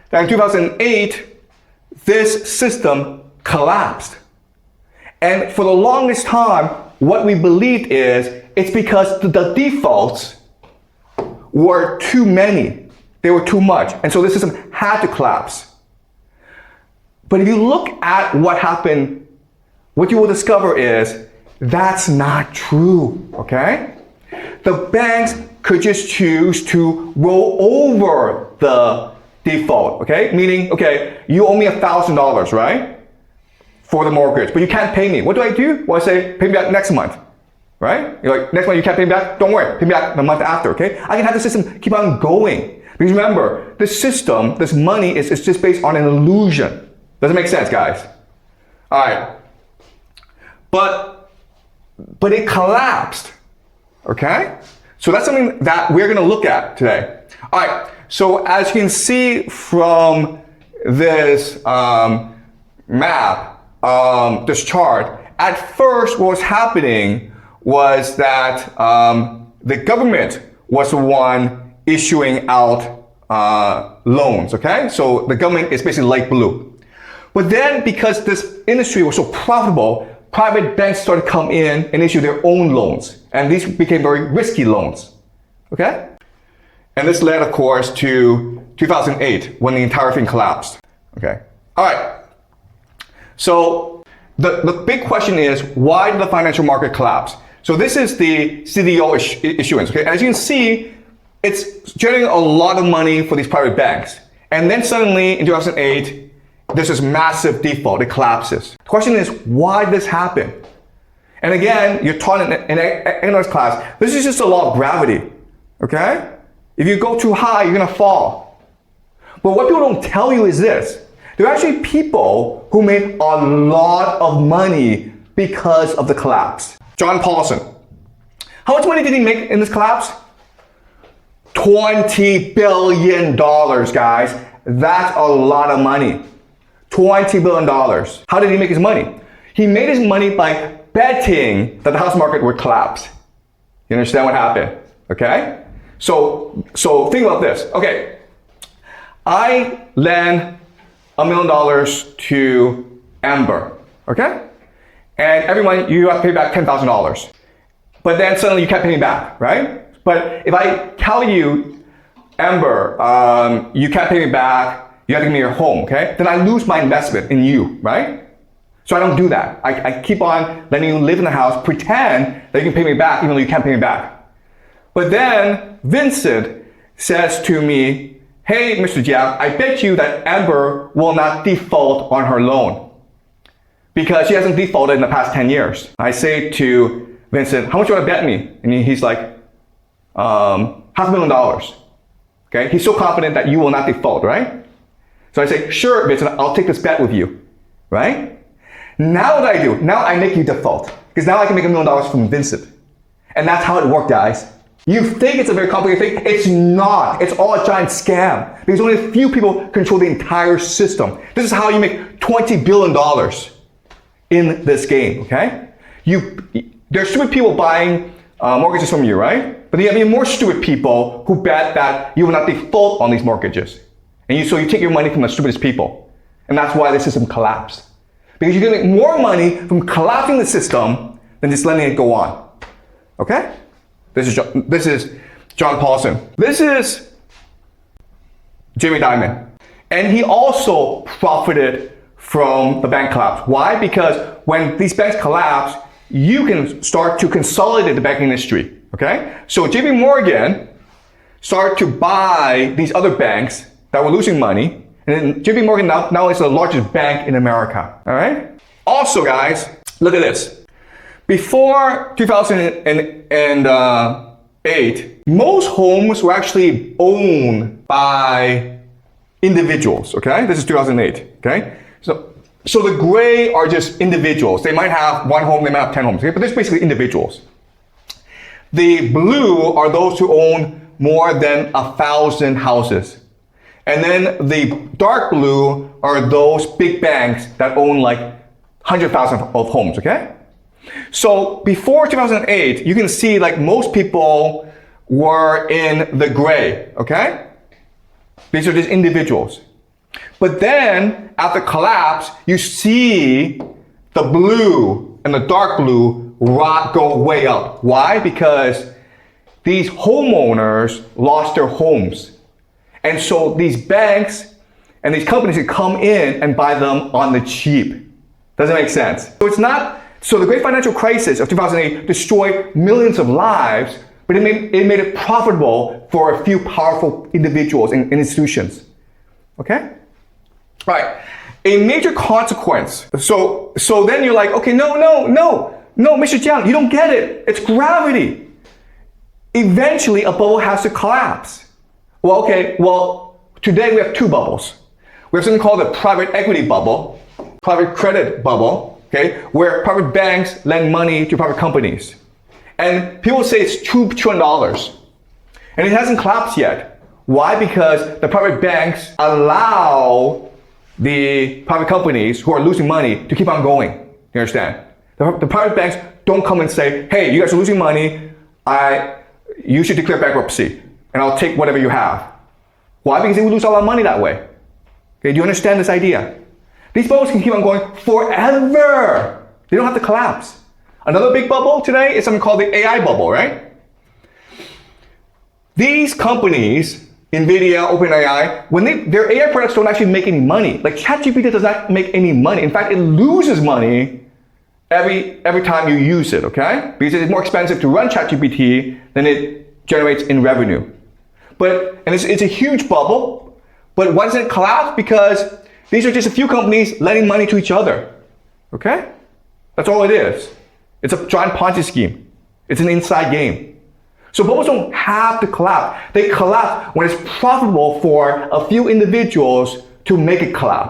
that in 2008, this system collapsed. And for the longest time, what we believed is it's because the defaults were too many. They were too much. And so the system had to collapse. But if you look at what happened, what you will discover is that's not true, okay? The banks could just choose to roll over the default, okay? Meaning, okay, you owe me $1,000, right? For the mortgage, but you can't pay me. What do? Well, I say, pay me back next month, right? You're like, next month you can't pay me back? Don't worry, pay me back the month after, okay? I can have the system keep on going. Because remember, the system, this money is just based on an illusion. Does it make sense, guys? All right. But it collapsed, okay? So that's something that we're gonna look at today. All right, so as you can see from this map, this chart, at first what was happening was that the government was the one issuing out loans, okay? So the government is basically light blue. But then because this industry was so profitable, private banks started to come in and issue their own loans. And these became very risky loans, okay? And this led, of course, to 2008 when the entire thing collapsed, okay? All right, so the big question is, why did the financial market collapse? So this is the CDO issuance, okay? As you can see, it's generating a lot of money for these private banks. And then suddenly in 2008, there's this massive default, it collapses. The question is, why did this happen? And again, you're taught in economics class, this is just a law of gravity, okay? If you go too high, you're gonna fall. But what people don't tell you is this. There are actually people who made a lot of money because of the collapse. John Paulson. How much money did he make in this collapse? $20 billion, guys. That's a lot of money. $20 billion. How did he make his money? He made his money by betting that the house market would collapse. You understand what happened? Okay? So think about this. Okay, I lend $1 million to Amber, okay? And every month you have to pay back $10,000. But then suddenly you can't pay me back, right? But if I tell you, Amber, you can't pay me back, you have to give me your home, okay? Then I lose my investment in you, right? So I don't do that. I keep on letting you live in the house, pretend that you can pay me back even though you can't pay me back. But then Vincent says to me, hey, Mr. Jiang, I bet you that Amber will not default on her loan because she hasn't defaulted in the past 10 years. I say to Vincent, how much do you want to bet me? And he's like, $500,000. Okay, he's so confident that you will not default, right? So I say, sure, Vincent, I'll take this bet with you, right? Now what I do? Now I make you default because now I can make $1 million from Vincent. And that's how it worked, guys. You think it's a very complicated thing. It's not. It's all a giant scam because only a few people control the entire system. This is how you make $20 billion in this game, okay? There's stupid people buying mortgages from you, right? But you have even more stupid people who bet that you will not default on these mortgages. And so you take your money from the stupidest people. And that's why the system collapsed. Because you're gonna make more money from collapsing the system than just letting it go on. Okay? This is John Paulson. This is Jamie Dimon. And he also profited from the bank collapse. Why? Because when these banks collapse, you can start to consolidate the banking industry. Okay? So JP Morgan started to buy these other banks that were losing money. And then JP Morgan now is the largest bank in America. All right? Also, guys, look at this. Before 2008, most homes were actually owned by individuals, okay? This is 2008, okay? So the gray are just individuals. They might have one home, they might have 10 homes, okay? But they're basically individuals. The blue are those who own more than 1,000 houses. And then the dark blue are those big banks that own like 100,000 of homes, okay? So before 2008, you can see like most people were in the gray, okay? These are just individuals. But then, after collapse, you see the blue and the dark blue go way up. Why? Because these homeowners lost their homes. And so these banks and these companies can come in and buy them on the cheap. Doesn't make sense. So the great financial crisis of 2008 destroyed millions of lives, but it made it profitable for a few powerful individuals and institutions. Okay? Right. A major consequence. So then you're like, okay, no, Mr. Jiang, you don't get it. It's gravity. Eventually, a bubble has to collapse. Well, today we have two bubbles. We have something called the private equity bubble, private credit bubble, okay, where private banks lend money to private companies. And people say it's $2 trillion. And it hasn't collapsed yet. Why? Because the private banks allow the private companies who are losing money to keep on going. You understand? The private banks don't come and say, hey, you guys are losing money, you should declare bankruptcy, and I'll take whatever you have. Why? Because they would lose a lot of money that way. Okay, do you understand this idea? These bubbles can keep on going forever. They don't have to collapse. Another big bubble today is something called the AI bubble, right? These companies, NVIDIA, OpenAI, when their AI products don't actually make any money. Like ChatGPT does not make any money. In fact, it loses money every time you use it, okay? Because it's more expensive to run ChatGPT than it generates in revenue. And it's a huge bubble, but why doesn't it collapse? Because these are just a few companies lending money to each other, okay? That's all it is. It's a giant Ponzi scheme. It's an inside game. So bubbles don't have to collapse. They collapse when it's profitable for a few individuals to make it collapse.